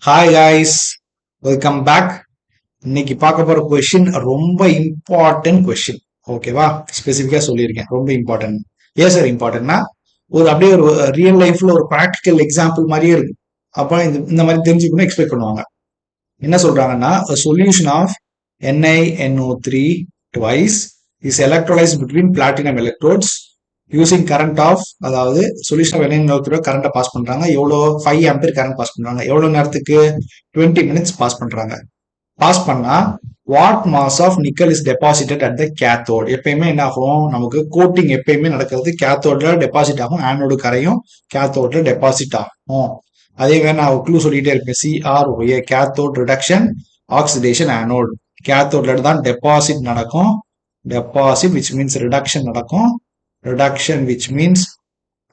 Hi guys, welcome back. இன்னைக்கு பார்க்க போற கொஸ்டின் ரொம்ப இம்பார்ட்டன்ட் கொஸ்டின். ஓகேவா? ஸ்பெசிஃபிக்கா சொல்லியிருக்கேன், ரொம்ப இம்பார்ட்டன்ட். ஏன் சார் இம்பார்ட்டன்ட்னா, அப்படியே ஒரு ரியல் லைஃப்ல ஒரு ப்ராக்டிக்கல் எக்ஸாம்பிள் மாதிரியே இருக்கும். அப்போ இந்த மாதிரி தெரிஞ்சுக்கணும் எக்ஸ்பெக்ட் பண்ணுவாங்க. என்ன சொல்றாங்கன்னா, solution of NiNO3 twice is electrolyzed between platinum electrodes using current of, அதாவது சொல்யூஷன் ஆஃப் NiNO3 கரண்ட்டை பாஸ் பண்றாங்க. எவ்வளோ? 5 ஆம்பியர் கரண்ட் பாஸ் பண்றாங்க. எவ்வளவு நேரத்துக்கு? 20 மினிட்ஸ் பாஸ் பண்றாங்க. பாஸ் பண்ணா what mass of nickel is deposited at the cathode. எப்பயுமே என்ன ஆகும், நமக்கு கோட்டிங் எப்பயுமே நடக்கிறது கேத்தோட்ல டெபாசிட் ஆகும், ஆனோடு கரையும் கேத்தோட்ல டெபாசிட் ஆகும். அதே மாதிரி நான் க்ளூ சொல்லிட்டே இருப்பேன், CROA, cathode reduction oxidation anode. கேத்தோட்ல தான் டெபாசிட் நடக்கும், டெபாசிட் விச் மீன்ஸ் ரிடக்ஷன் நடக்கும், reduction which means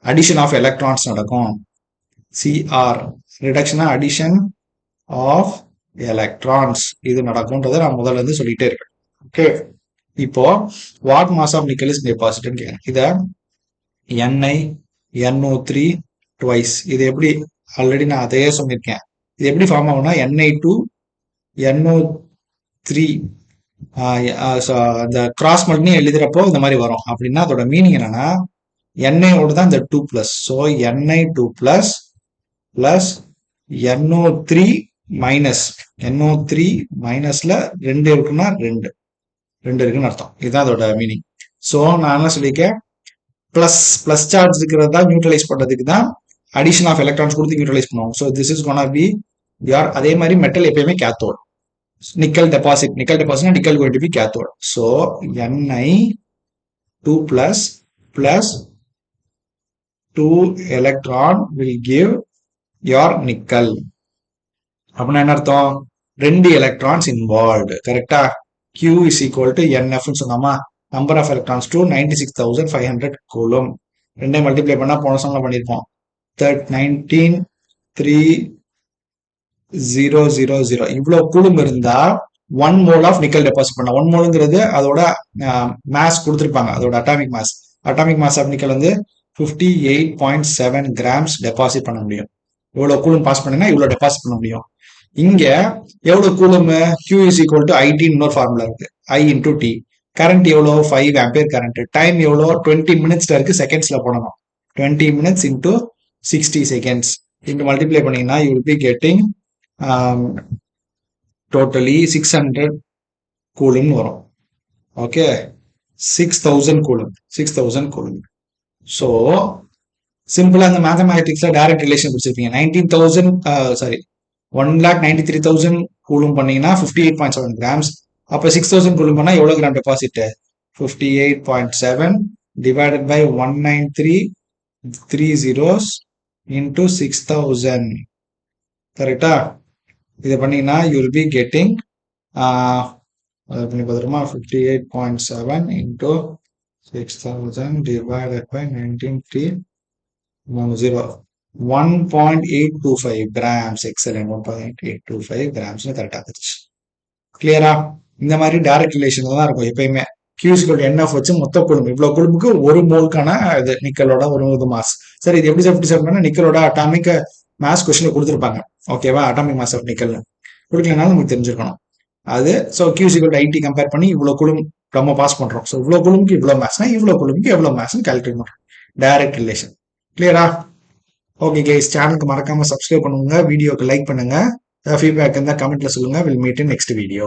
addition of electrons நடக்கும். CR reduction addition of electrons இது நடக்கும்ன்றதை நான் முதல்ல இருந்து சொல்லிட்டே இருக்கேன். ஓகே, இப்போ what mass of nickel is டெபாசிட்னு கேட்குறேன். இதை NiNO3 ட்வைஸ், இது எப்படி ஆல்ரெடி நான் அதையே சொல்லியிருக்கேன். இது எப்படி ஃபார்ம் ஆகும்னா NiNO3 அந்த கிராஸ் பண்ணி எழுதுறப்போ இந்த மாதிரி வரும். அப்படின்னா அதோட மீனிங் என்னன்னா, NiOட தான் இந்த 2+. So Ni2 plus NO3 minus, NO3 மைனஸ்ல 2 இருக்குன்னா 2 இருக்குன்னு அர்த்தம். இதுதான் அதோட மீனிங். ஸோ நான் என்ன சொல்லியிருக்கேன், பிளஸ் சார்ஜ் இருக்கிறது தான் நியூட்ரலைஸ் பண்றதுக்கு தான் அடிஷன் ஆஃப் எலக்ட்ரான்ஸ் கொடுத்து நியூட்ரலைஸ் பண்ணுவோம். So this is gonna be யார். அதே மாதிரி மெட்டல் எப்பயுமே cathode. Nickel deposit nickel going to be cathode. So Ni2 plus 2 electron will give your nickel. அப்படின்னா என்ன அர்த்தம், 2 electrons involved. கரெக்டா? Q is equal to NF சொன்னாமா, number of electrons to 96,500 coulomb. ரெண்டே multiply பண்ணா போன சம்ல பண்ணிருப்போம். 19,3,000 இவ்வளவு கூலும் இருந்தா 1 mole ஆஃப் நிக்கல் டெபாசிட் பண்ணலாம். 1 மோலுங்கிறது அதோட மாஸ் கொடுத்துருப்பாங்க, அதோட அட்டாமிக் மாஸ் ஆஃப் நிக்கல் வந்து 58.7 கிராம்ஸ் டெபாசிட் பண்ண முடியும். எவ்வளவு கூலும் பாஸ் பண்ணினா இவ்வளவு டெபாசிட் பண்ண முடியும். இங்க எவ்வளவு coulomb? Q is equal to IT இன்னொரு ஃபார்முலா இருக்கு, I into T. கரண்ட் எவ்வளவு? 5 ஆம்பியர் கரண்ட். டைம் எவ்வளவு? 20 மினிட்ஸ்ல இருக்கு, செகண்ட்ஸ்ல போடணும். 20 minutes into 60 seconds into multiply பண்ணீங்கன்னா you will be getting totally 600 coulomb வரும். Okay, 6000 coulomb. ஸோ சிம்பிளா இந்த மேத்தமேட்டிக்ஸ்ல டைரக்ட் ரிலேஷன் பிடிச்சிருப்பீங்க. 1,93,000 கூலும் பண்ணீங்கன்னா 58.7 கிராம்ஸ். அப்ப 6,000 கூலும் பண்ணா எவ்வளவு gram deposit? 58.7 divided by 193 into 6,000. கரெக்டா? இதை பண்ணீங்கன்னா you will be getting 58.7 into 6,000 divided by 19,300 1.825 grams. Excellent, 1.825 grams கரெக்டா இருந்துச்சு. கிளியரா? இந்த மாதிரி டைரக்ட் ரிலேஷன் தான் இருக்கும் எப்பயுமே. Q is equal to NF வச்சு மொத்த குழும்பு, இவ்வளவு குழும்புக்கு ஒரு மோலுக்கான இது நிக்கலோட ஒரு மாஸ். சரி, இது எப்படி செப்டி பண்ணா நிக்கலோட அட்டாமிக் மாஸ் கொஸ்டின்ல கொடுத்துருப்பாங்க. ஓகேவா? அட்டாமிக் மாஸ் ஆஃப் நிக்கல் கொடுக்கலனாலும் நமக்கு தெரிஞ்சிருக்கணும் அது. So Q is equal to IT compare பண்ணி இவ்வளவு குழும் நம்ம பாஸ் பண்றோம். ஸோ இவ்வளவு குழும்புக்கு இவ்வளவு மேஸ்னா இவ்வளவு குழும்புக்கு எவ்வளவு மேஸ்ன்னு கால்குலேட் பண்றோம். Direct relation. கிளியரா? ஓகே கைஸ், சேனலுக்கு மறக்காம சப்ஸ்கிரைப் பண்ணுங்க, வீடியோக்கு லைக் பண்ணுங்க, ஃபீட்பேக் இருந்தா கமெண்ட்ல சொல்லுங்க. Will meet in next video.